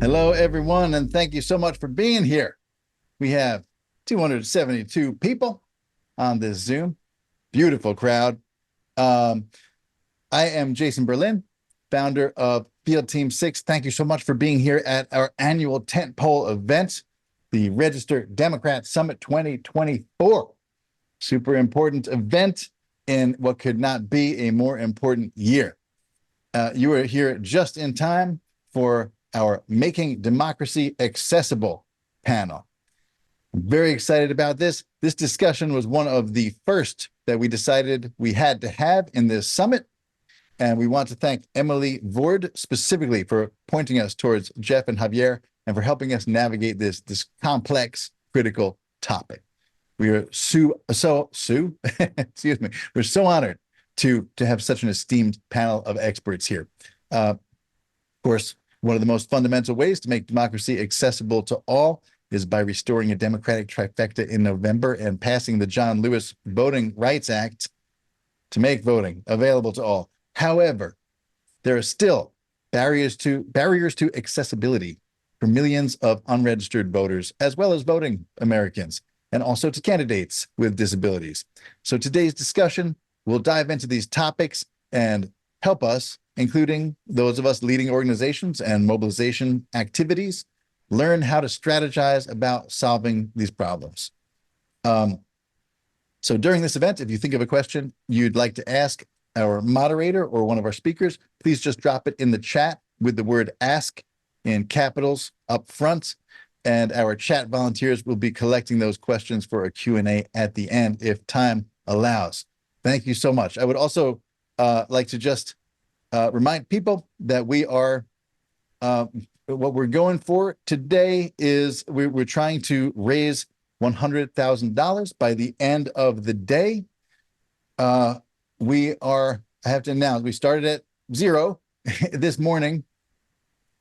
Hello, everyone, and thank you so much for being here. We have 272 people on this Zoom. Beautiful crowd. I am Jason Berlin, founder of Field Team 6. Thank you so much for being here at our annual tentpole event, the Register Democrat Summit 2024. Super important event in what could not be a more important year. You are here just in time for our Making Democracy Accessible panel. I'm very excited about this. This discussion was one of the first that we decided we had to have in this summit. And we want to thank Emily Voorde specifically for pointing us towards Jeff and Javier and for helping us navigate this complex, critical topic. We are excuse me. We're so honored to have such an esteemed panel of experts here. Of course, one of the most fundamental ways to make democracy accessible to all is by restoring a democratic trifecta in November and passing the John Lewis Voting Rights Act to make voting available to all. However, there are still barriers to accessibility for millions of unregistered voters, as well as voting Americans, and also to candidates with disabilities. So today's discussion will dive into these topics and help us, including those of us leading organizations and mobilization activities, learn how to strategize about solving these problems. So during this event, if you think of a question you'd like to ask our moderator or one of our speakers, please just drop it in the chat with the word ask in capitals up front, and our chat volunteers will be collecting those questions for a Q&A at the end if time allows. Thank you so much. I would also like to just remind people that we are, what we're going for today is we're trying to raise $100,000 by the end of the day. I have to announce, we started at 0 this morning.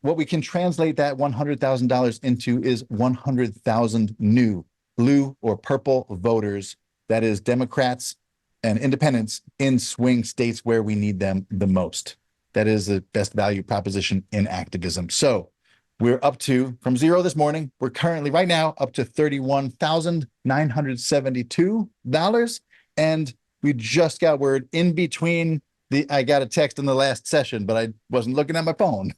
What we can translate that $100,000 into is 100,000 new blue or purple voters, that is Democrats and independents in swing states where we need them the most. That is the best value proposition in activism. So we're up to, from 0 this morning, we're currently right now up to $31,972. And we just got word in between I got a text in the last session, but I wasn't looking at my phone.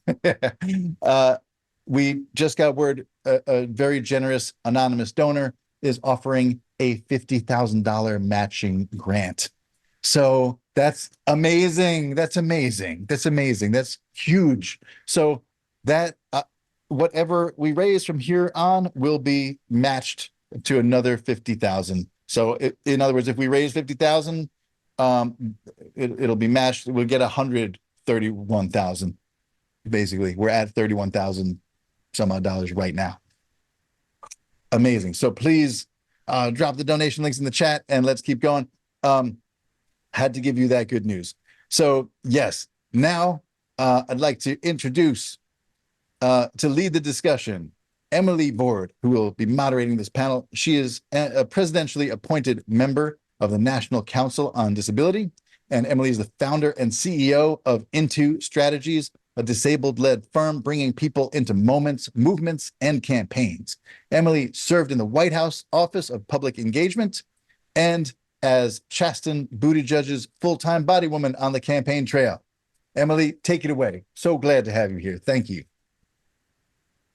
We just got word a very generous anonymous donor is offering a $50,000 matching grant. So that's amazing. That's amazing. That's amazing. That's huge. So that whatever we raise from here on will be matched to another 50,000. So in other words, if we raise 50,000, it'll be matched. We'll get 131,000. Basically, we're at 31,000 some odd dollars right now. Amazing. So please drop the donation links in the chat and let's keep going. Had to give you that good news. So yes, now I'd like to introduce to lead the discussion, Emily Voorde, who will be moderating this panel. She is a presidentially appointed member of the National Council on Disability, and Emily is the founder and CEO of Into Strategies, a disabled-led firm bringing people into movements, and campaigns. Emily served in the White House Office of Public Engagement and as Chasten Buttigieg's full-time body woman on the campaign trail. Emily, take it away. So glad to have you here. Thank you.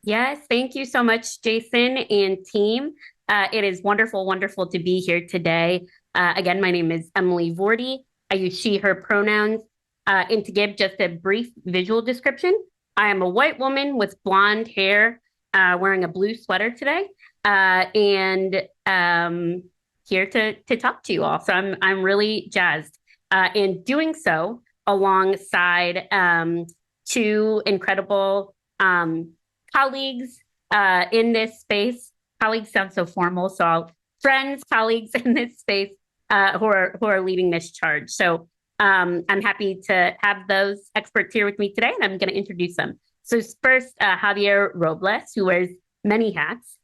Yes, thank you so much, Jason and team. It is wonderful, wonderful to be here today. Again, my name is Emily Voorde. I use she, her pronouns. And to give just a brief visual description, I am a white woman with blonde hair, wearing a blue sweater today, and here to talk to you all. So I'm really jazzed. In doing so, alongside two incredible colleagues in this space. Colleagues sound so formal, so friends, colleagues in this space who are leading this charge. So I'm happy to have those experts here with me today, and I'm going to introduce them. So first, Javier Robles, who wears many hats.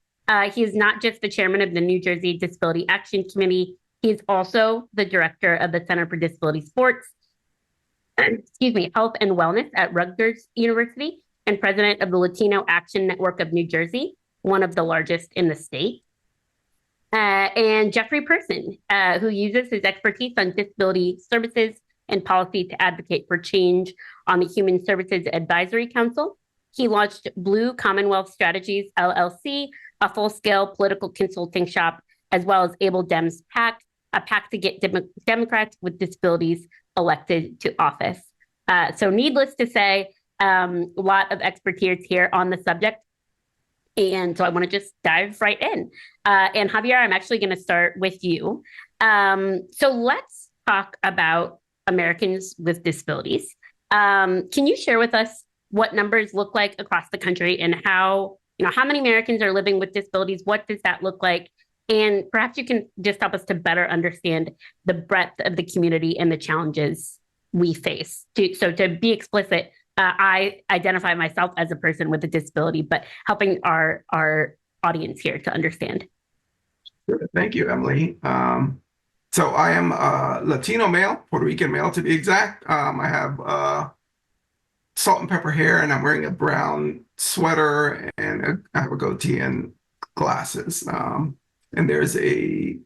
He is not just the chairman of the New Jersey Disability Action Committee. He is also the director of the Center for Disability Sports. excuse me, health and wellness at Rutgers University and president of the Latino Action Network of New Jersey, one of the largest in the state. And Jeffrey Person, who uses his expertise on disability services and policy to advocate for change on the Human Services Advisory Council. He launched Blue Commonwealth Strategies, LLC, a full-scale political consulting shop, as well as Able Dems PAC, a PAC to get Democrats with disabilities elected to office. So needless to say, a lot of expertise here on the subject. And so I want to just dive right in. And Javier, I'm actually going to start with you. So let's talk about Americans with disabilities. Can you share with us what numbers look like across the country and how many Americans are living with disabilities? What does that look like? And perhaps you can just help us to better understand the breadth of the community and the challenges we face. So to be explicit, I identify myself as a person with a disability, but helping our audience here to understand. Sure. Thank you, Emily. So I am a Latino male, Puerto Rican male to be exact. I have salt and pepper hair, and I'm wearing a brown sweater, and I have a goatee and glasses. And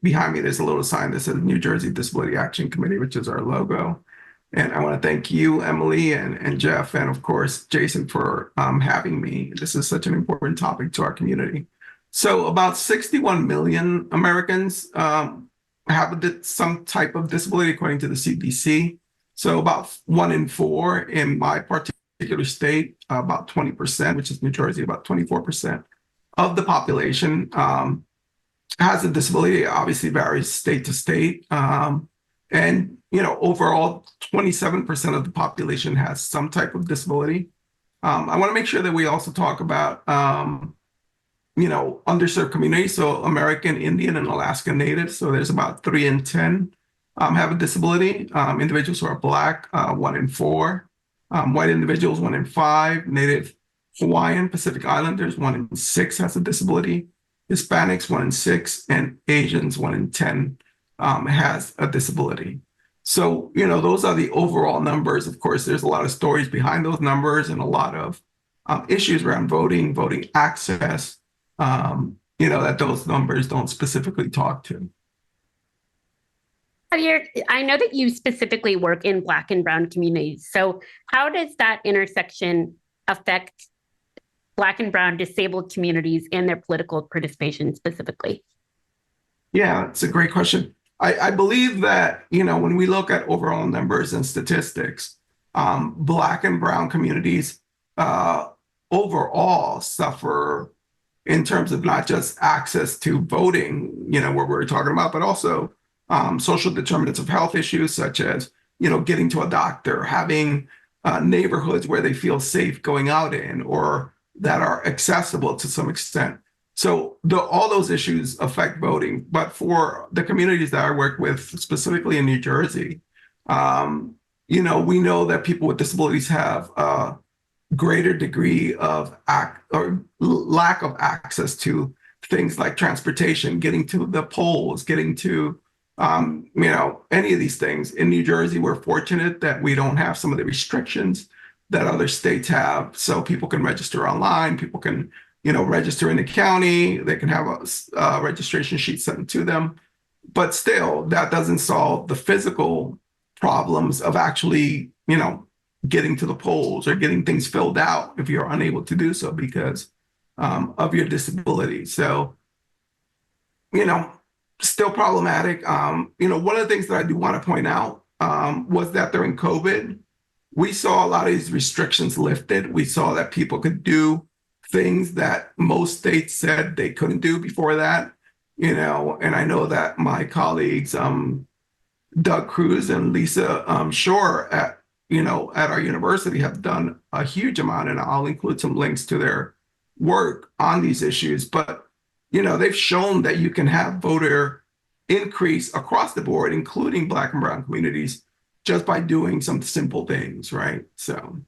behind me, there's a little sign that says New Jersey Disability Action Committee, which is our logo. And I want to thank you, Emily, and Jeff, and of course, Jason, for having me. This is such an important topic to our community. So about 61 million Americans have some type of disability, according to the CDC. So about 1 in 4 in my particular state, about 20%, which is New Jersey, about 24% of the population has a disability. It obviously varies state to state. And, overall, 27% of the population has some type of disability. I want to make sure that we also talk about, underserved communities. So American Indian and Alaska Native. So there's about 3 in 10 have a disability. Individuals who are Black, 1 in 4. White individuals, 1 in 5. Native Hawaiian, Pacific Islanders, 1 in 6 has a disability. Hispanics, 1 in 6. And Asians, 1 in 10 has a disability. So, those are the overall numbers. Of course, there's a lot of stories behind those numbers and a lot of issues around voting access, that those numbers don't specifically talk to. Javier, I know that you specifically work in Black and Brown communities. So how does that intersection affect Black and Brown disabled communities and their political participation specifically? Yeah, it's a great question. I believe that, when we look at overall numbers and statistics, Black and Brown communities overall suffer in terms of not just access to voting, what we're talking about, but also social determinants of health issues, such as, getting to a doctor, having neighborhoods where they feel safe going out in, or that are accessible to some extent. So all those issues affect voting. But for the communities that I work with, specifically in New Jersey, we know that people with disabilities have a greater degree of lack of access to things like transportation, getting to the polls, getting to, any of these things. In New Jersey, we're fortunate that we don't have some of the restrictions that other states have. So people can register online, people can register in the county, they can have a registration sheet sent to them. But still, that doesn't solve the physical problems of actually, getting to the polls or getting things filled out if you're unable to do so because of your disability. So, still problematic. One of the things that I do want to point out was that during COVID, we saw a lot of these restrictions lifted. We saw that people could do things that most states said they couldn't do before that, and I know that my colleagues, Doug Cruz and Lisa Shore at our university have done a huge amount, and I'll include some links to their work on these issues. But, they've shown that you can have voter increase across the board, including Black and Brown communities, just by doing some simple things, right? So.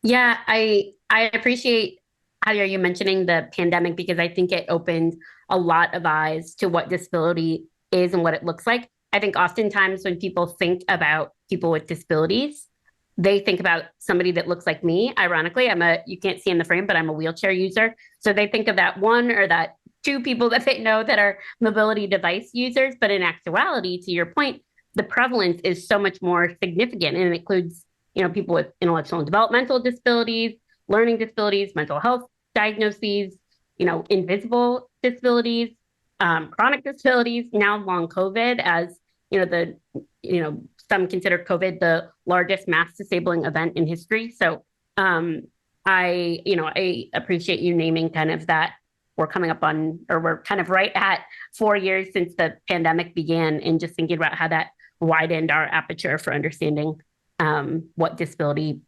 Yeah, I appreciate, Javier, you mentioning the pandemic because I think it opened a lot of eyes to what disability is and what it looks like. I think oftentimes when people think about people with disabilities, they think about somebody that looks like me. Ironically, you can't see in the frame, but I'm a wheelchair user. So they think of that one or that two people that they know that are mobility device users. But in actuality, to your point, the prevalence is so much more significant, and it includes, people with intellectual and developmental disabilities, learning disabilities, mental health diagnoses, invisible disabilities, chronic disabilities, now long COVID, as some consider COVID the largest mass disabling event in history. So I appreciate you naming kind of that. We're coming up on, or we're kind of right at 4 years since the pandemic began, and just thinking about how that widened our aperture for understanding what disability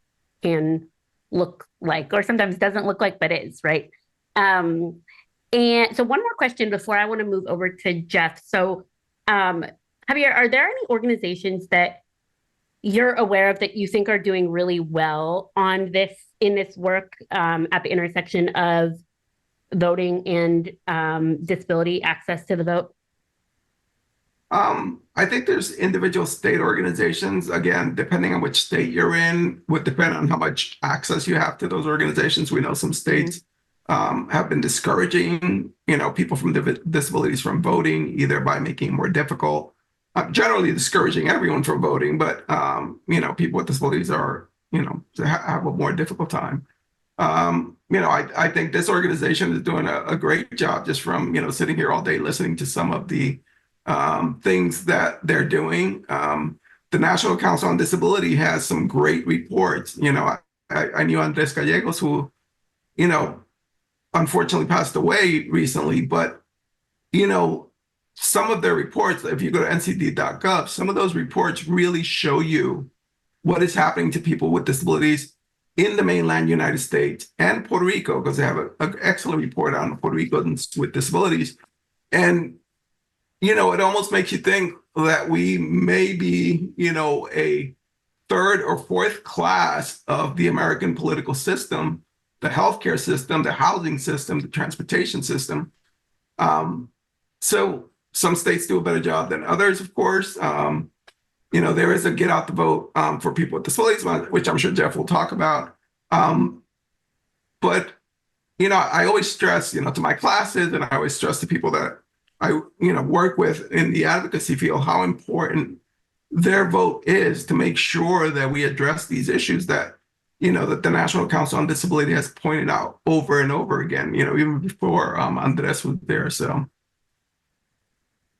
can look like, or sometimes doesn't look like, but is, right? And so one more question before I want to move over to Jeff. So Javier, are there any organizations that you're aware of that you think are doing really well in this work at the intersection of voting and disability access to the vote? I think there's individual state organizations. Again, depending on which state you're in, would depend on how much access you have to those organizations. We know some states have been discouraging, people from disabilities from voting, either by making it more difficult, generally discouraging everyone from voting, but people with disabilities are, have a more difficult time. I think this organization is doing a great job just from, sitting here all day listening to some of the things that they're doing. The National Council on Disability has some great reports. I knew Andres Gallegos, who, unfortunately passed away recently, but, some of their reports, if you go to ncd.gov, some of those reports really show you what is happening to people with disabilities in the mainland United States and Puerto Rico, because they have an excellent report on Puerto Ricans with disabilities. And, it almost makes you think that we may be, a third or fourth class of the American political system, the healthcare system, the housing system, the transportation system. So some states do a better job than others, of course. There is a get out the vote for people with disabilities, which I'm sure Jeff will talk about. But, I always stress, to my classes, and I always stress to people that I, work with in the advocacy field, how important their vote is to make sure that we address these issues that, that the National Council on Disability has pointed out over and over again, even before Andres was there. So.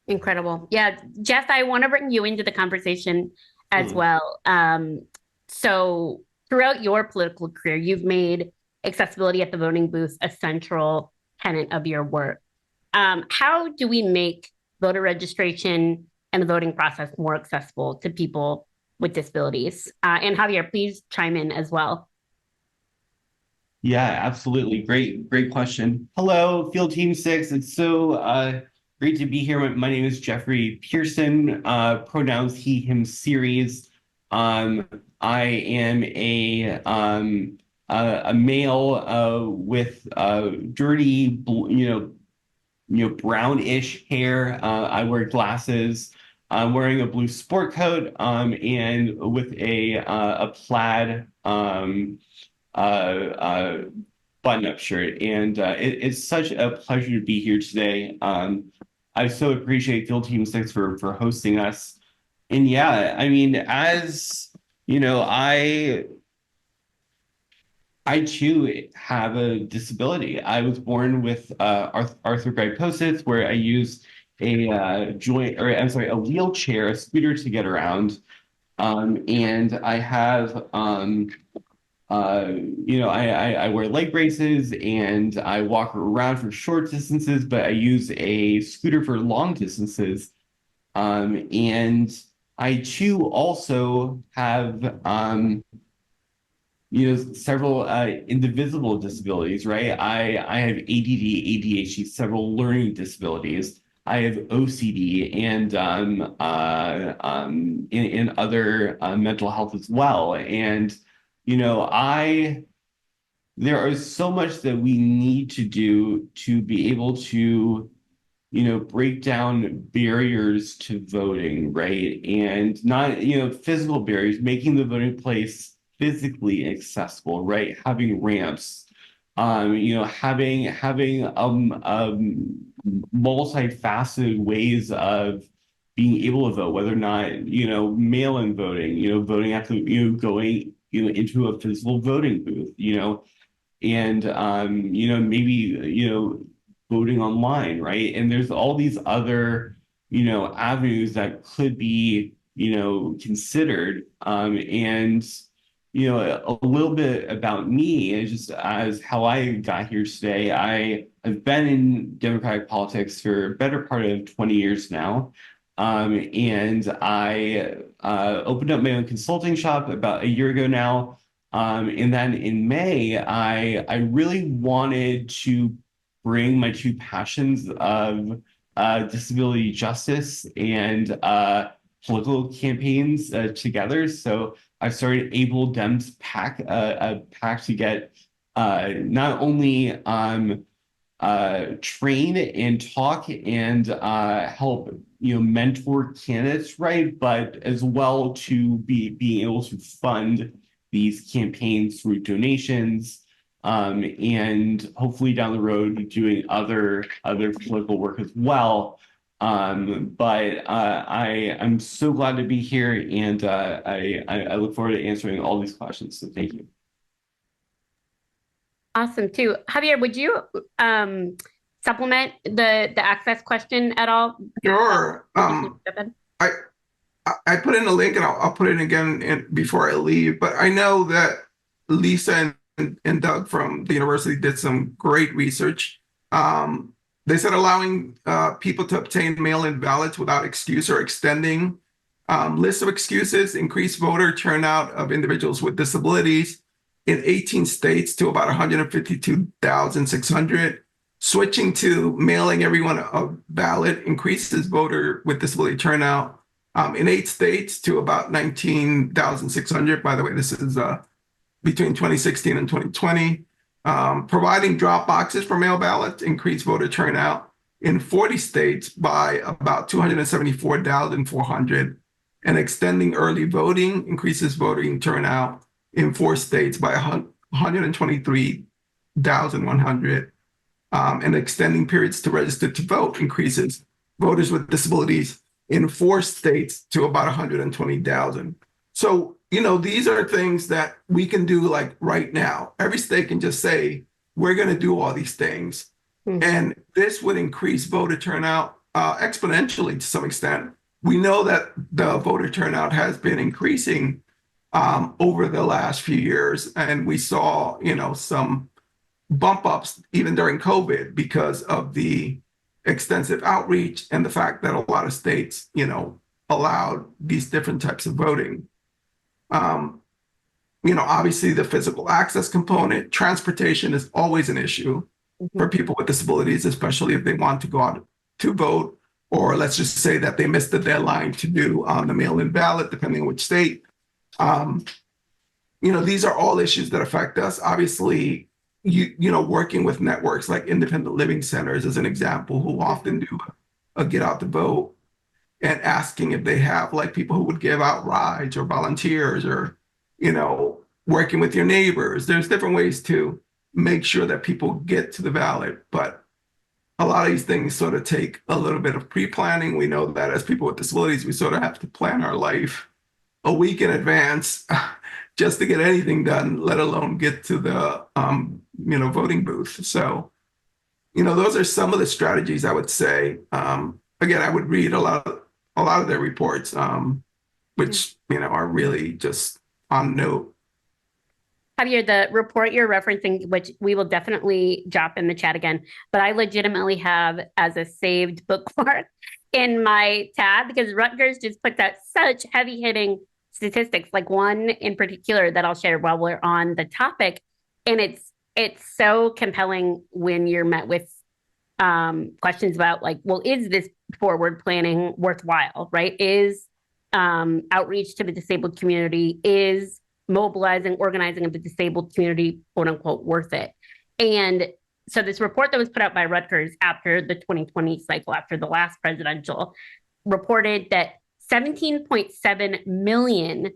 Incredible. Yeah, Jeff, I want to bring you into the conversation as well. So throughout your political career, you've made accessibility at the voting booth a central tenet of your work. How do we make voter registration and the voting process more accessible to people with disabilities? And Javier, please chime in as well. Yeah, absolutely. Great question. Hello, Field Team 6. It's so great to be here. My name is Jeffrey Pearson, pronouns he, him series. I am a male with dirty, brownish hair. I wear glasses. I'm wearing a blue sport coat and with a plaid button-up shirt. And it's such a pleasure to be here today. I so appreciate Field Team 6 for hosting us. And yeah, I mean, as I too have a disability. I was born with arthrogryposis, where I use a wheelchair, a scooter to get around. And I have I wear leg braces and I walk around for short distances, but I use a scooter for long distances. And I too also have several indivisible disabilities, right? I have ADD, ADHD, several learning disabilities. I have OCD and in other mental health as well. And there is so much that we need to do to be able to break down barriers to voting, right? And not, physical barriers, making the voting place physically accessible, right? Having ramps, having multifaceted ways of being able to vote, whether or not, mail-in voting, voting after, going, into a physical voting booth, and maybe voting online, right? And there's all these other avenues that could be considered. And a little bit about me is just as how I got here today. I've been in Democratic politics for a better part of 20 years now. And I opened up my own consulting shop about a year ago now. And then in May, I really wanted to bring my two passions of disability justice and political campaigns together. So I started Able Dems PAC, a PAC to get not only train and talk and help mentor candidates, right, but as well to being able to fund these campaigns through donations, and hopefully down the road doing other political work as well. But I'm so glad to be here, and I look forward to answering all these questions. So thank you. Awesome too. Javier, would you supplement the access question at all? Sure. I I put in a link and I'll put it again before I leave. But I know that Lisa and Doug from the university did some great research. They said allowing people to obtain mail-in ballots without excuse or extending lists of excuses increased voter turnout of individuals with disabilities in 18 states to about 152,600. Switching to mailing everyone a ballot increases voter with disability turnout in 8 states to about 19,600. By the way, this is between 2016 and 2020. Providing drop boxes for mail ballots increased voter turnout in 40 states by about 274,400. And extending early voting increases voting turnout in 4 states by 123,100. And extending periods to register to vote increases voters with disabilities in 4 states to about 120,000. So, these are things that we can do like right now. Every state can just say, we're going to do all these things. Mm-hmm. And this would increase voter turnout exponentially to some extent. We know that the voter turnout has been increasing over the last few years. And we saw, some bump ups even during COVID because of the extensive outreach and the fact that a lot of states, allowed these different types of voting. Obviously the physical access component, transportation is always an issue for people with disabilities, especially if they want to go out to vote, or let's just say that they missed the deadline to do the mail-in ballot, depending on which state. These are all issues that affect us. Obviously, working with networks like independent living centers as an example, who often do a get out the vote, and asking if they have like people who would give out rides or volunteers or, working with your neighbors. There's different ways to make sure that people get to the ballot, but a lot of these things sort of take a little bit of pre-planning. We know that as people with disabilities, we sort of have to plan our life a week in advance just to get anything done, let alone get to the, voting booth. So, those are some of the strategies I would say. Again, I would read a lot of their reports, which, are really just on note. Javier, the report you're referencing, which we will definitely drop in the chat again, but I legitimately have as a saved bookmark in my tab because Rutgers just puts out such heavy hitting statistics, like one in particular that I'll share while we're on the topic. And it's so compelling when you're met with questions about like, well, is this forward planning worthwhile, right? Is outreach to the disabled community, is mobilizing, organizing of the disabled community, quote unquote, worth it? And So this report that was put out by Rutgers after the 2020 cycle, after the last presidential, reported that 17.7 million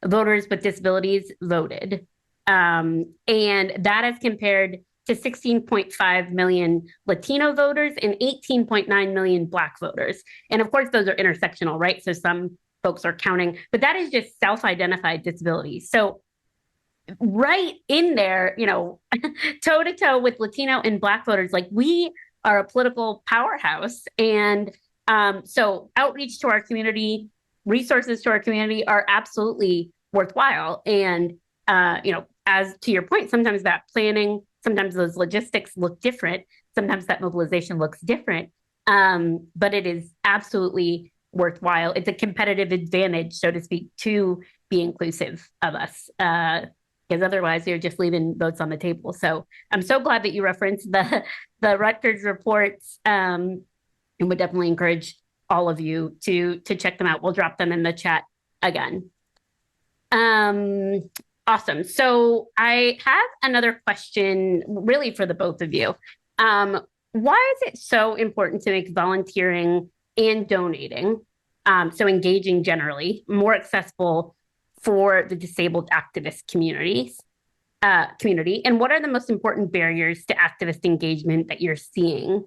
voters with disabilities voted. And that is compared to 16.5 million Latino voters and 18.9 million Black voters. And of course, those are intersectional, right? So some folks are counting, but that is just self-identified disabilities. So right in there, toe to toe with Latino and Black voters, like we are a political powerhouse. And so outreach to our community, resources to our community are absolutely worthwhile. And, as to your point, sometimes that planning, sometimes those logistics look different. Sometimes that mobilization looks different. But it is absolutely worthwhile. It's a competitive advantage, so to speak, to be inclusive of us. Because otherwise you're just leaving votes on the table. So I'm so glad that you referenced the Rutgers reports, and would definitely encourage all of you to check them out. We'll drop them in the chat again. Awesome. So I have another question really for the both of you. Why is it so important to make volunteering and donating, so engaging generally, more accessible for the disabled activist community? And what are the most important barriers to activist engagement that you're seeing?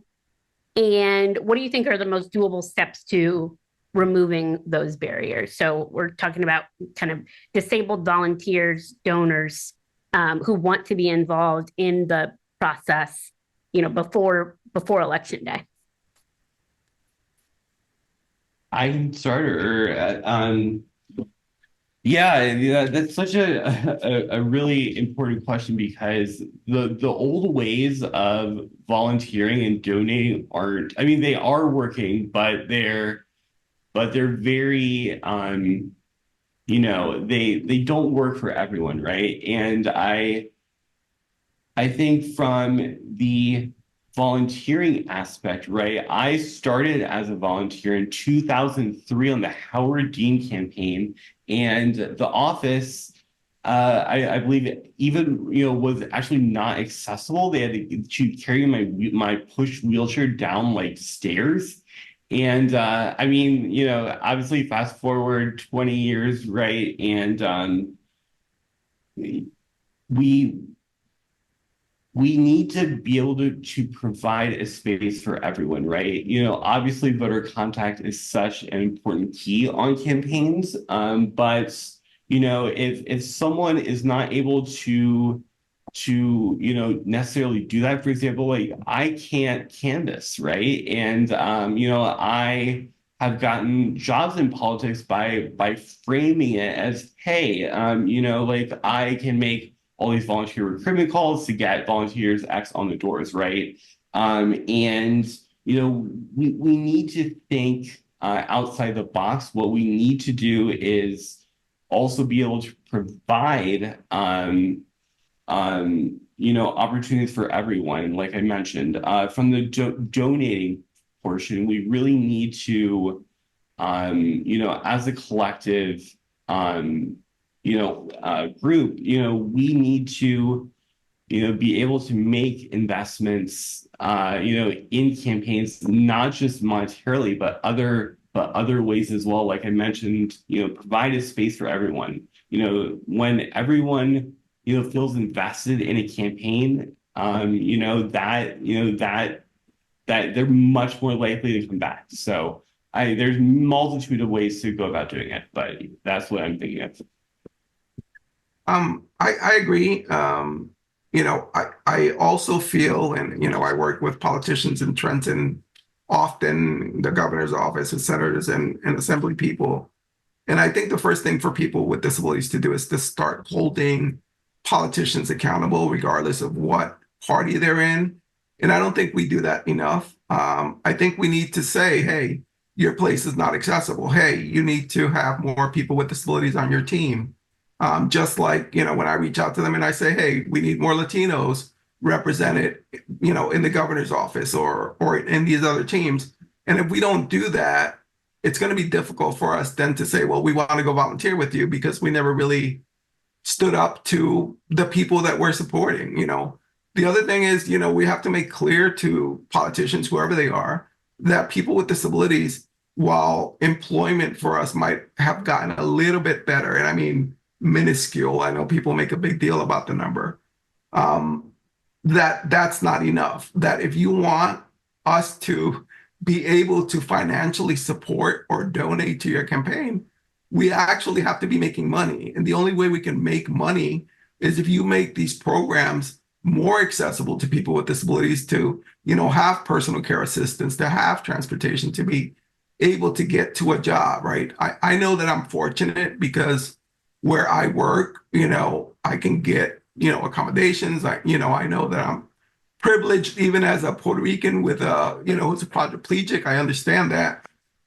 And what do you think are the most doable steps to removing those barriers? So we're talking about kind of disabled volunteers, donors, who want to be involved in the process, before election day. I can start, yeah, that's such a really important question, because the old ways of volunteering and donating aren't, I mean, they are working, but they're very, they don't work for everyone, right? And I think from the volunteering aspect, right? I started as a volunteer in 2003 on the Howard Dean campaign, and the office, I believe, even was actually not accessible. They had to carry my push wheelchair down like stairs, and I mean, obviously, fast forward 20 years, right? And we need to be able to provide a space for everyone, right? Obviously voter contact is such an important key on campaigns. But if someone is not able to necessarily do that, for example, like I can't canvass, right? And I have gotten jobs in politics by framing it as, hey, like I can make all these volunteer recruitment calls to get volunteers X on the doors, right? And we need to think outside the box. What we need to do is also be able to provide opportunities for everyone. Like I mentioned, from the donating portion, we really need to, as a collective, group, we need to, be able to make investments, in campaigns, not just monetarily, but other ways as well. Like I mentioned, provide a space for everyone. When everyone, feels invested in a campaign, that they're much more likely to come back. So there's a multitude of ways to go about doing it, but that's what I'm thinking of. I agree. I also feel, and I work with politicians in Trenton, often the governor's office and senators and assembly people. And I think the first thing for people with disabilities to do is to start holding politicians accountable, regardless of what party they're in. And I don't think we do that enough. I think we need to say, hey, your place is not accessible. Hey, you need to have more people with disabilities on your team. Just like, when I reach out to them and I say, hey, we need more Latinos represented, in the governor's office or in these other teams. And if we don't do that, it's going to be difficult for us then to say, well, we want to go volunteer with you, because we never really stood up to the people that we're supporting. The other thing is, we have to make clear to politicians, whoever they are, that people with disabilities, while employment for us might have gotten a little bit better, and I mean minuscule, I know people make a big deal about the number, that's not enough. That if you want us to be able to financially support or donate to your campaign, we actually have to be making money. And the only way we can make money is if you make these programs more accessible to people with disabilities, to, have personal care assistance, to have transportation, to be able to get to a job, right? I know that I'm fortunate because where I work, I can get, accommodations. I know that I'm privileged even as a Puerto Rican with who's a quadriplegic. I understand that.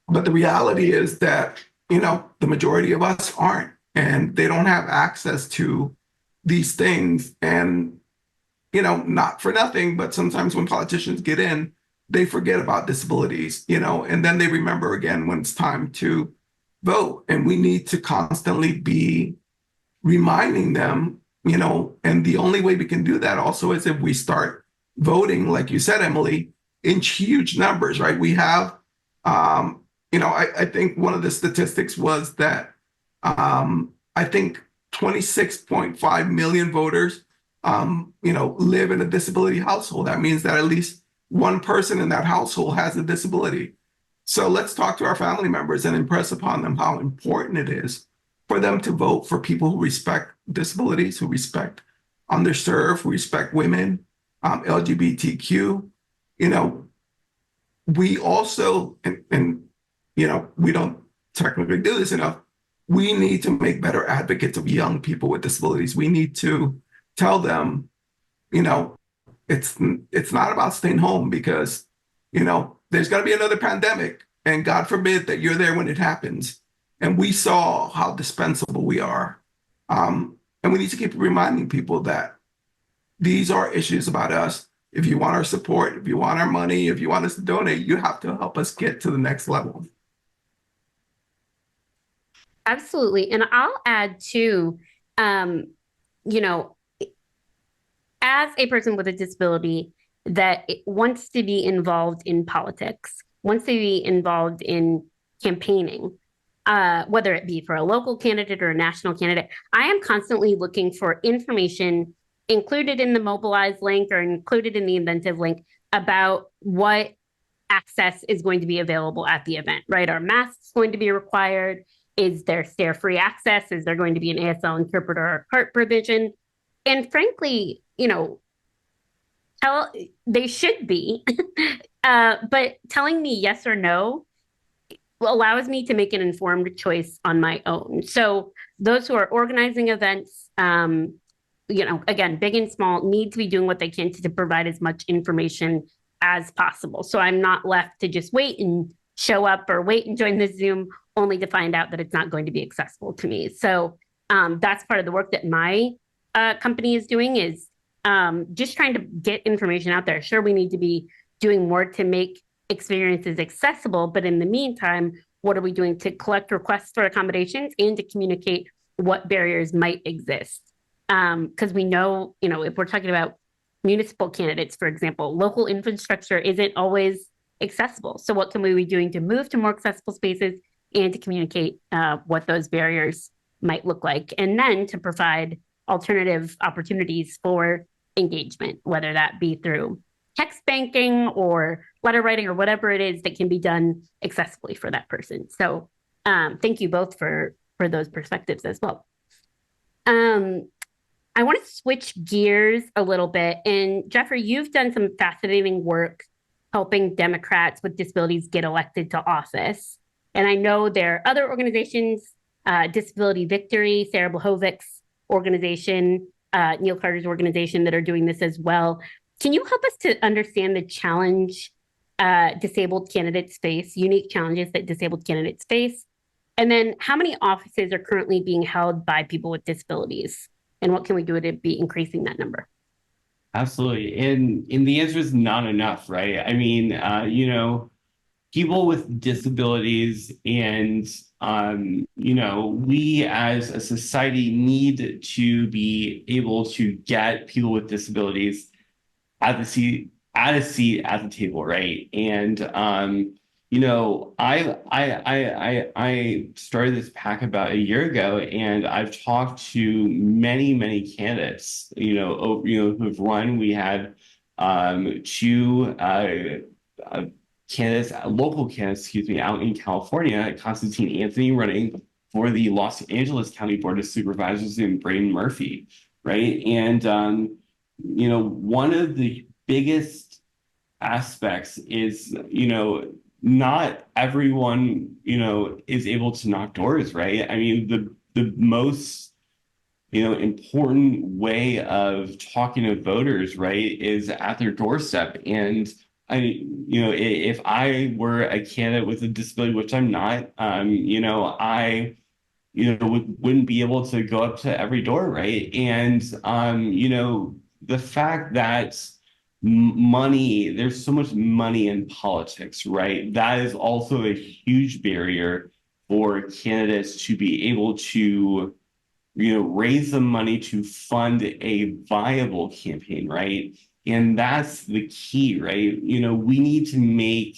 But the reality is that, the majority of us aren't, and they don't have access to these things. And, not for nothing, but sometimes when politicians get in, they forget about disabilities, and then they remember again when it's time to vote. And we need to constantly be reminding them, and the only way we can do that also is if we start voting, like you said, Emily, in huge numbers, right? We have, I think one of the statistics was that I think 26.5 million voters, live in a disability household. That means that at least one person in that household has a disability. So let's talk to our family members and impress upon them how important it is for them to vote for people who respect disabilities, who respect underserved, who respect women, LGBTQ. We also, and we don't technically do this enough, we need to make better advocates of young people with disabilities. We need to tell them, it's not about staying home because, there's going to be another pandemic, and God forbid that you're there when it happens. And we saw how dispensable we are. And we need to keep reminding people that these are issues about us. If you want our support, if you want our money, if you want us to donate, you have to help us get to the next level. Absolutely. And I'll add too, as a person with a disability that wants to be involved in politics, wants to be involved in campaigning, whether it be for a local candidate or a national candidate, I am constantly looking for information included in the Mobilize link or included in the Inventive link about what access is going to be available at the event, right? Are masks going to be required? Is there stare-free access? Is there going to be an ASL interpreter or cart provision? And frankly, they should be, but telling me yes or no allows me to make an informed choice on my own. So those who are organizing events, again, big and small, need to be doing what they can to provide as much information as possible. So I'm not left to just wait and show up or wait and join the Zoom only to find out that it's not going to be accessible to me. So that's part of the work that my company is doing, is just trying to get information out there. Sure, we need to be doing more to make experiences accessible, but in the meantime, what are we doing to collect requests for accommodations and to communicate what barriers might exist? Because we know, if we're talking about municipal candidates, for example, local infrastructure isn't always accessible. So what can we be doing to move to more accessible spaces and to communicate what those barriers might look like, and then to provide alternative opportunities for engagement, whether that be through text banking or letter writing or whatever it is that can be done accessibly for that person. So thank you both for those perspectives as well. I want to switch gears a little bit. And Jeffrey, you've done some fascinating work helping Democrats with disabilities get elected to office. And I know there are other organizations, Disability Victory, Sarah Blahovic's organization, Neil Carter's organization, that are doing this as well. Can you help us to understand the challenge disabled candidates face, unique challenges that disabled candidates face? And then how many offices are currently being held by people with disabilities? And what can we do to be increasing that number? Absolutely. And the answer is not enough, right? I mean, people with disabilities and, we as a society need to be able to get people with disabilities at the seat at a seat at the table, right? And I started this pack about a year ago, and I've talked to many candidates, who have run. We had two candidates, local candidates, excuse me, out in California, Constantine Anthony running for the Los Angeles County Board of Supervisors and Braden Murphy, right? And one of the biggest aspects is, not everyone, is able to knock doors, right? I mean, the most, important way of talking to voters, right, is at their doorstep. And if I were a candidate with a disability, which I'm not, I wouldn't be able to go up to every door, right? And the fact that money, there's so much money in politics, right? That is also a huge barrier for candidates to be able to, raise the money to fund a viable campaign, right? And that's the key, right? We need to make,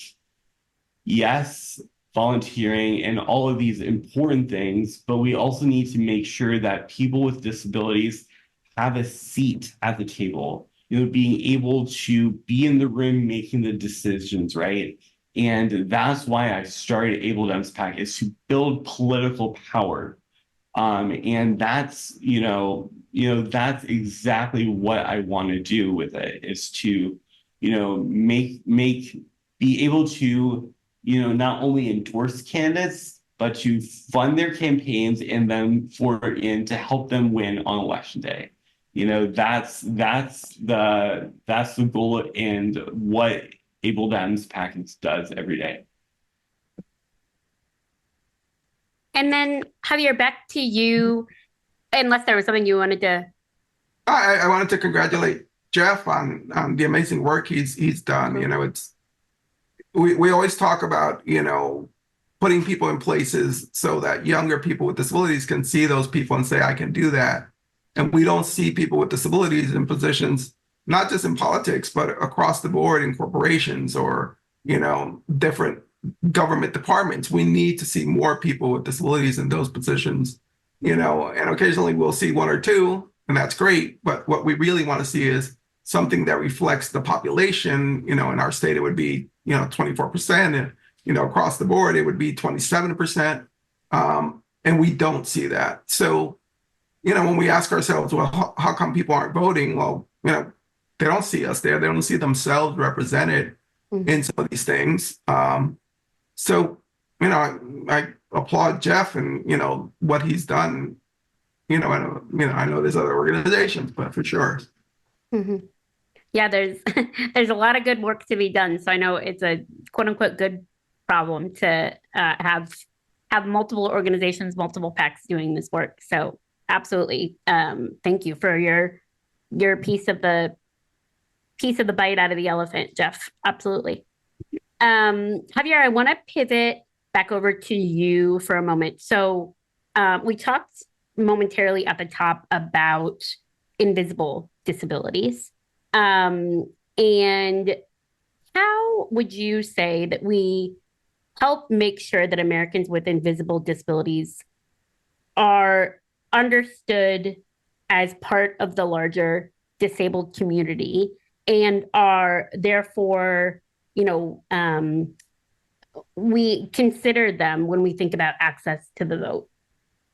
yes, volunteering and all of these important things, but we also need to make sure that people with disabilities have a seat at the table, being able to be in the room making the decisions, right? And that's why I started Able Dems PAC, is to build political power. And that's, that's exactly what I want to do with it, is to, be able to, not only endorse candidates, but to fund their campaigns and then to help them win on election day. That's the goal and what Able Dems Package does every day. And then Javier, back to you, unless there was something you wanted to. I wanted to congratulate Jeff on the amazing work he's done. We always talk about, putting people in places so that younger people with disabilities can see those people and say, I can do that. And we don't see people with disabilities in positions, not just in politics, but across the board in corporations or, different government departments. We need to see more people with disabilities in those positions, and occasionally we'll see one or two, and that's great. But what we really want to see is something that reflects the population. In our state, it would be, 24%. And, across the board, it would be 27%. And we don't see that. So, when we ask ourselves, well, how come people aren't voting? Well, they don't see us there. They don't see themselves represented in some of these things. So, I applaud Jeff and, what he's done. I know there's other organizations, but for sure. Mm-hmm. Yeah, there's there's a lot of good work to be done. So I know it's a quote unquote good problem to have multiple organizations, multiple PACs doing this work. So absolutely, thank you for your piece of the bite out of the elephant, Jeff. Absolutely. Javier, I want to pivot back over to you for a moment. So we talked momentarily at the top about invisible disabilities. And how would you say that we help make sure that Americans with invisible disabilities are understood as part of the larger disabled community and are therefore, we consider them when we think about access to the vote,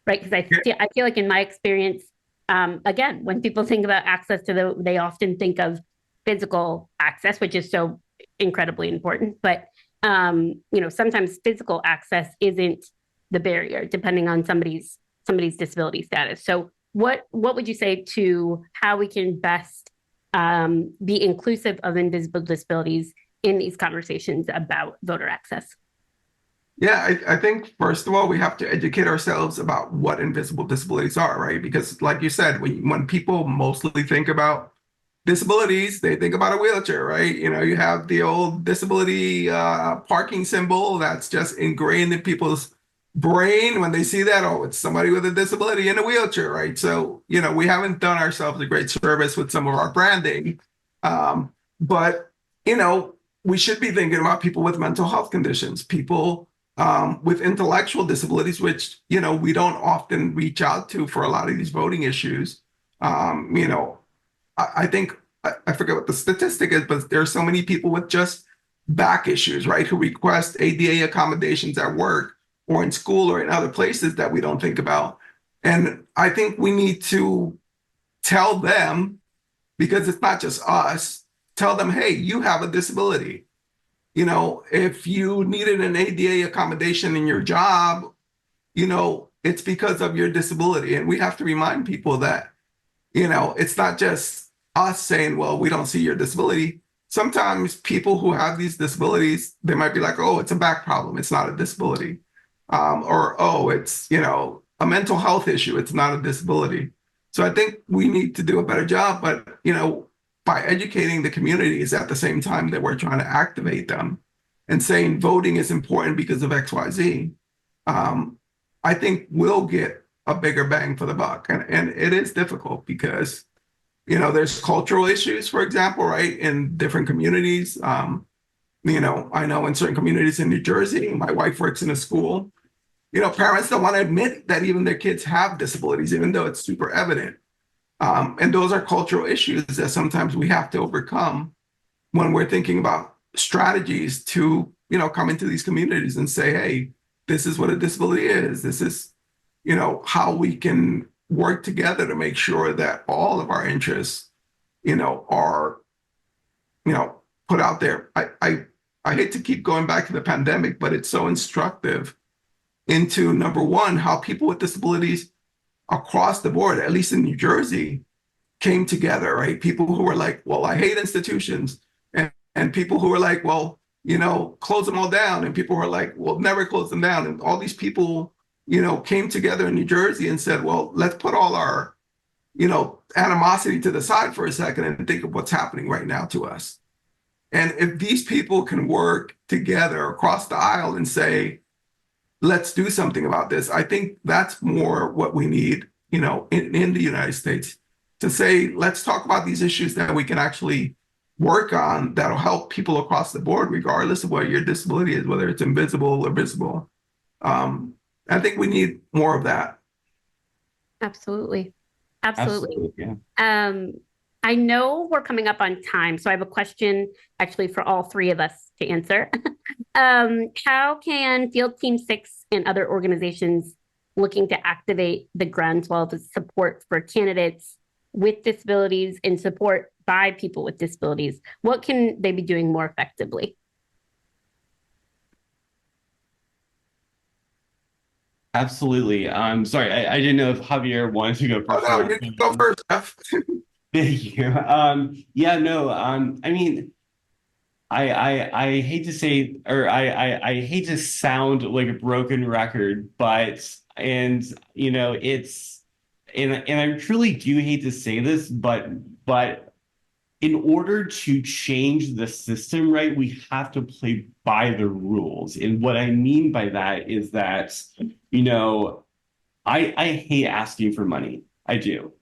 right? Because I feel like in my experience, again, when people think about access to the vote, they often think of physical access, which is so incredibly important. But sometimes physical access isn't the barrier, depending on somebody's disability status. So what would you say to how we can best be inclusive of invisible disabilities in these conversations about voter access? Yeah, I think, first of all, we have to educate ourselves about what invisible disabilities are, right? Because like you said, when people mostly think about disabilities, they think about a wheelchair, right? You have the old disability parking symbol that's just ingrained in people's brain when they see that, oh, it's somebody with a disability in a wheelchair, right? So, we haven't done ourselves a great service with some of our branding. But, we should be thinking about people with mental health conditions, people with intellectual disabilities, which, we don't often reach out to for a lot of these voting issues. I think, I forget what the statistic is, but there are so many people with just back issues, right, who request ADA accommodations at work or in school or in other places that we don't think about. And I think we need to tell them, because it's not just us, tell them, hey, you have a disability. If you needed an ADA accommodation in your job, it's because of your disability. And we have to remind people that, it's not just us saying, well, we don't see your disability. Sometimes people who have these disabilities, they might be like, oh, it's a back problem. It's not a disability. Or, oh, it's, a mental health issue. It's not a disability. So I think we need to do a better job, but, by educating the communities at the same time that we're trying to activate them and saying voting is important because of XYZ, I think we'll get a bigger bang for the buck. And it is difficult because, there's cultural issues, for example, right, in different communities. I know in certain communities in New Jersey, my wife works in a school, parents don't want to admit that even their kids have disabilities, even though it's super evident. And those are cultural issues that sometimes we have to overcome when we're thinking about strategies to, come into these communities and say, hey, this is what a disability is. This is, how we can work together to make sure that all of our interests, are, put out there. I hate to keep going back to the pandemic, but it's so instructive into, number one, how people with disabilities across the board, at least in New Jersey, came together, right? People who were like, well, I hate institutions. And people who were like, well, close them all down. And people who are like, well, never close them down. And all these people, came together in New Jersey and said, well, let's put all our, animosity to the side for a second and think of what's happening right now to us. And if these people can work together across the aisle and say, let's do something about this, I think that's more what we need, in the United States, to say, let's talk about these issues that we can actually work on that'll help people across the board, regardless of what your disability is, whether it's invisible or visible. I think we need more of that. Absolutely. Absolutely. Yeah. I know we're coming up on time, so I have a question actually for all three of us to answer. How can Field Team 6 and other organizations looking to activate the groundswell of support for candidates with disabilities and support by people with disabilities, what can they be doing more effectively? Absolutely. Sorry, I didn't know if Javier wanted to go first. Oh, no, you can go first, Jeff. Thank you. Yeah, no, I mean, I hate to say, or I hate to sound like a broken record, but it's and I truly do hate to say this, but in order to change the system, right, we have to play by the rules. And what I mean by that is that, I hate asking for money. I do.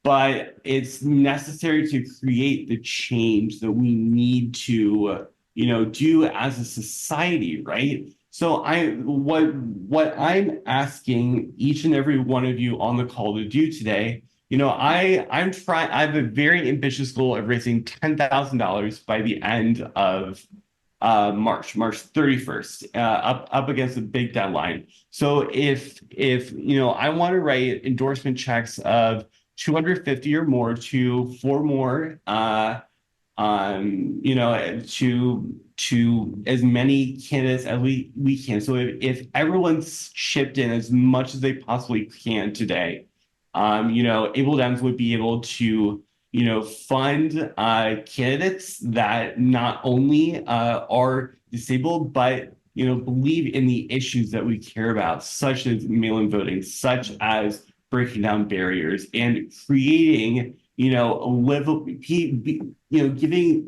But it's necessary to create the change that we need to, do as a society, right? So what I'm asking each and every one of you on the call to do today, I have a very ambitious goal of raising $10,000 by the end of March 31st, up against a big deadline. So if I want to write endorsement checks of 250 or more to 4 more, to as many candidates as we can. So if everyone's chipped in as much as they possibly can today, Able Dems would be able to, fund candidates that not only are disabled, but, believe in the issues that we care about, such as mail-in voting, such as breaking down barriers and creating, giving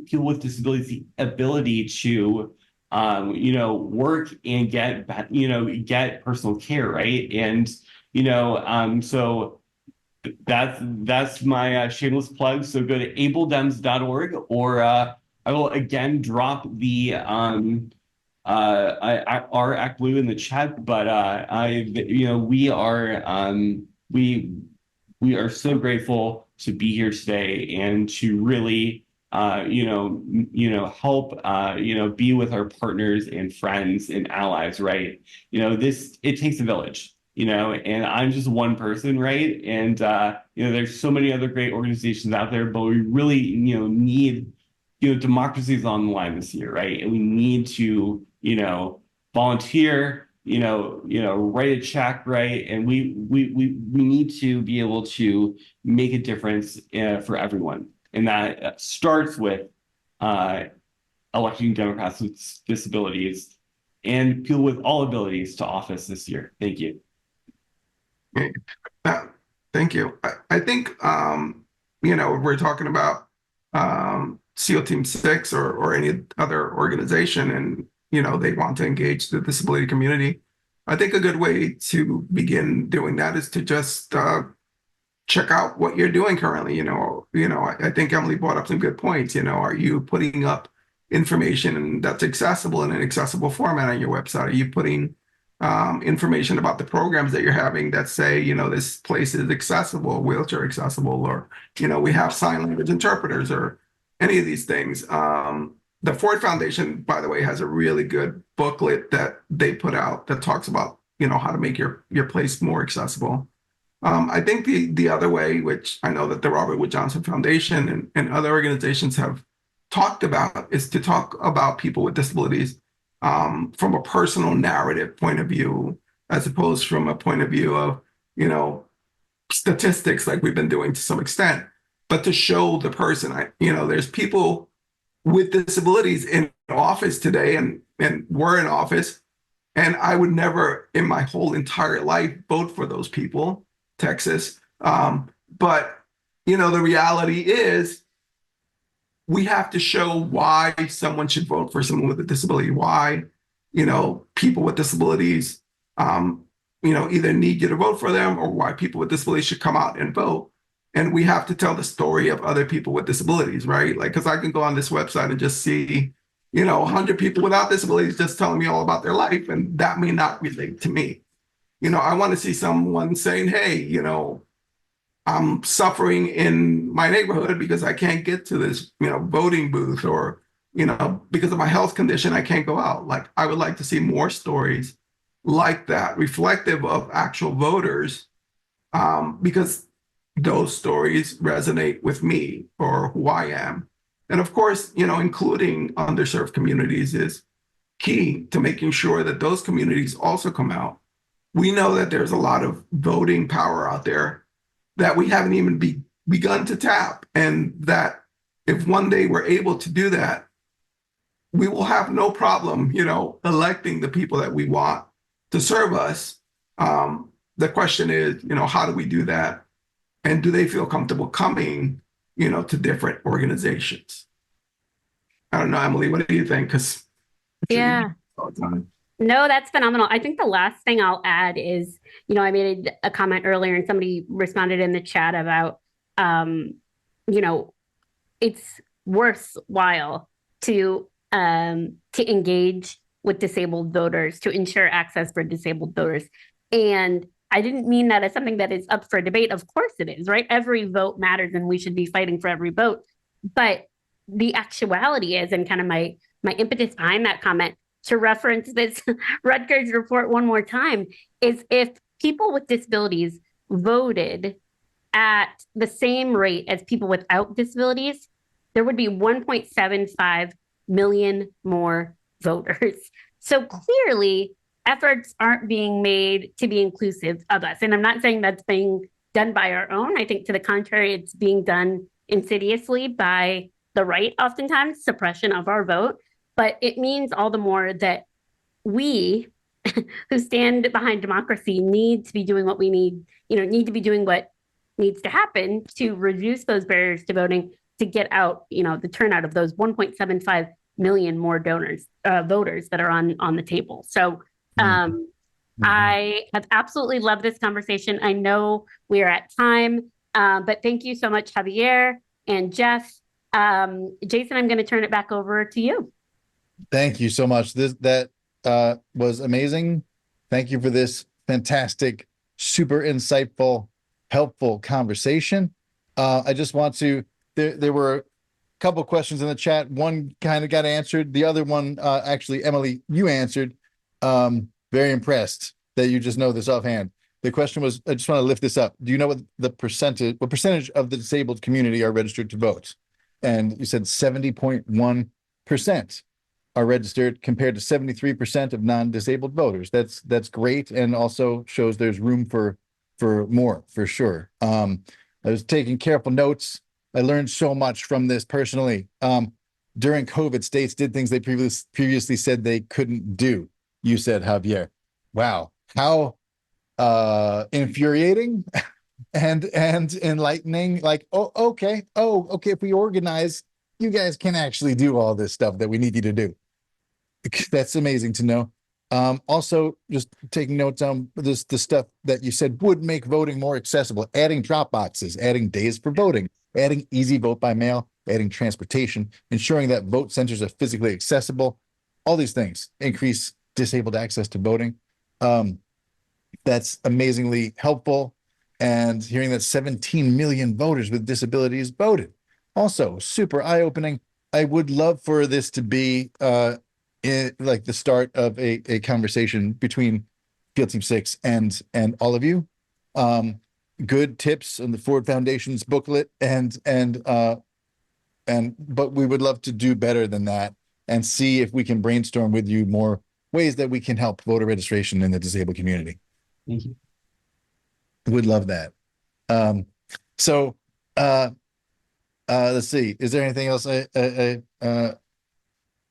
people with disabilities the ability to, work and get personal care, right? And, so that's my shameless plug. So go to abledems.org or I will again drop the our Act Blue in the chat, but we are so grateful to be here today and to really help be with our partners and friends and allies, right? It takes a village, and I'm just one person, right? And there's so many other great organizations out there, but we really need democracy is on the line this year, right? And we need to volunteer, write a check, right? And we need to be able to make a difference for everyone. And that starts with electing Democrats with disabilities and people with all abilities to office this year. Thank you. Okay. Thank you. I think, we're talking about SEAL Team 6 or any other organization, and, they want to engage the disability community. I think a good way to begin doing that is to just check out what you're doing currently. I think Emily brought up some good points. Are you putting up information that's accessible in an accessible format on your website? Are you putting information about the programs that you're having that say, this place is accessible, wheelchair accessible, or, we have sign language interpreters, or any of these things. The Ford Foundation, by the way, has a really good booklet that they put out that talks about, how to make your place more accessible. I think the other way, which I know that the Robert Wood Johnson Foundation and other organizations have talked about, is to talk about people with disabilities from a personal narrative point of view, as opposed from a point of view of, statistics like we've been doing to some extent, but to show the person. There's people with disabilities in office today and were in office, and I would never in my whole entire life vote for those people, Texas. But, the reality is we have to show why someone should vote for someone with a disability, why, people with disabilities, either need you to vote for them, or why people with disabilities should come out and vote. And we have to tell the story of other people with disabilities, right? Like, because I can go on this website and just see, 100 people without disabilities just telling me all about their life, and that may not relate to me. I want to see someone saying, hey, I'm suffering in my neighborhood because I can't get to this, voting booth, or, because of my health condition, I can't go out. Like, I would like to see more stories like that, reflective of actual voters, because those stories resonate with me or who I am. And of course, including underserved communities is key to making sure that those communities also come out. We know that there's a lot of voting power out there that we haven't even begun to tap. And that if one day we're able to do that, we will have no problem, electing the people that we want to serve us. The question is, how do we do that? And do they feel comfortable coming, to different organizations? I don't know, Emily, what do you think? Because Yeah. all the time. No, that's phenomenal. I think the last thing I'll add is, I made a comment earlier and somebody responded in the chat about, it's worthwhile to engage with disabled voters, to ensure access for disabled voters. And I didn't mean that as something that is up for debate. Of course it is, right? Every vote matters and we should be fighting for every vote. But the actuality is, and kind of my impetus behind that comment, to reference this Rutgers report one more time, is if people with disabilities voted at the same rate as people without disabilities, there would be 1.75 million more voters. So clearly, efforts aren't being made to be inclusive of us. And I'm not saying that's being done by our own. I think to the contrary, it's being done insidiously by the right, oftentimes, suppression of our vote. But it means all the more that we who stand behind democracy need to be doing what we need, need to be doing what needs to happen to reduce those barriers to voting, to get out, the turnout of those 1.75 million more voters that are on the table. So I have absolutely loved this conversation. I know we are at time, but thank you so much, Javier and Jeff. Jason, I'm going to turn it back over to you. Thank you so much. That was amazing. Thank you for this fantastic, super insightful, helpful conversation. I just want to, there were a couple questions in the chat. One kind of got answered. The other one, actually, Emily, you answered. Very impressed that you just know this offhand. The question was, I just want to lift this up. Do you know what percentage of the disabled community are registered to vote? And you said 70.1% are registered compared to 73% of non-disabled voters. That's great, and also shows there's room for more, for sure. I was taking careful notes. I learned so much from this personally. During COVID, states did things they previously said they couldn't do. You said, Javier. Wow, how infuriating and enlightening. Like, okay, if we organize, you guys can actually do all this stuff that we need you to do. That's amazing to know. Also, just taking notes on the stuff that you said would make voting more accessible, adding drop boxes, adding days for voting, adding easy vote by mail, adding transportation, ensuring that vote centers are physically accessible. All these things increase disabled access to voting. That's amazingly helpful. And hearing that 17 million voters with disabilities voted. Also, super eye-opening. I would love for this to be like the start of a conversation between Field Team 6 and all of you. Good tips on the Ford Foundation's booklet, but we would love to do better than that and see if we can brainstorm with you more ways that we can help voter registration in the disabled community. Thank you. Would love that. Let's see. Is there anything else I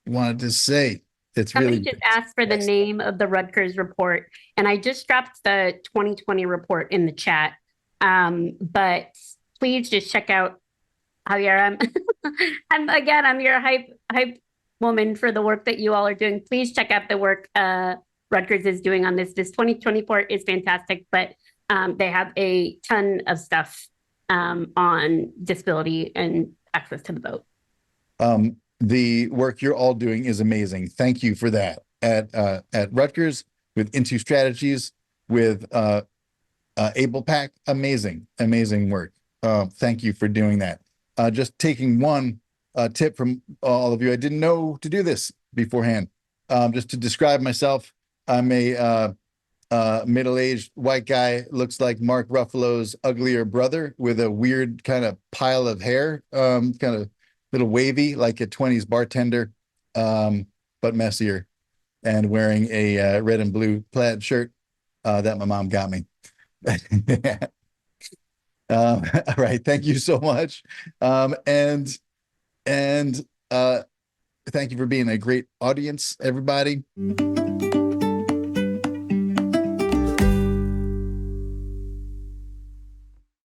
wanted to say? It's Somebody really just asked for the name of the Rutgers report, and I just dropped the 2020 report in the chat. But please just check out Javier. I'm your hype woman for the work that you all are doing. Please check out the work Rutgers is doing on this. This 2020 report is fantastic, but they have a ton of stuff on disability and access to the vote. The work you're all doing is amazing. Thank you for that. At Rutgers, with Into Strategies, with AblePack, amazing work. Thank you for doing that. Just taking one tip from all of you. I didn't know to do this beforehand. Just to describe myself, I'm a middle-aged white guy, looks like Mark Ruffalo's uglier brother with a weird kind of pile of hair, kind of little wavy, like a 20s bartender, but messier, and wearing a red and blue plaid shirt that my mom got me. All right, thank you so much. And thank you for being a great audience, everybody.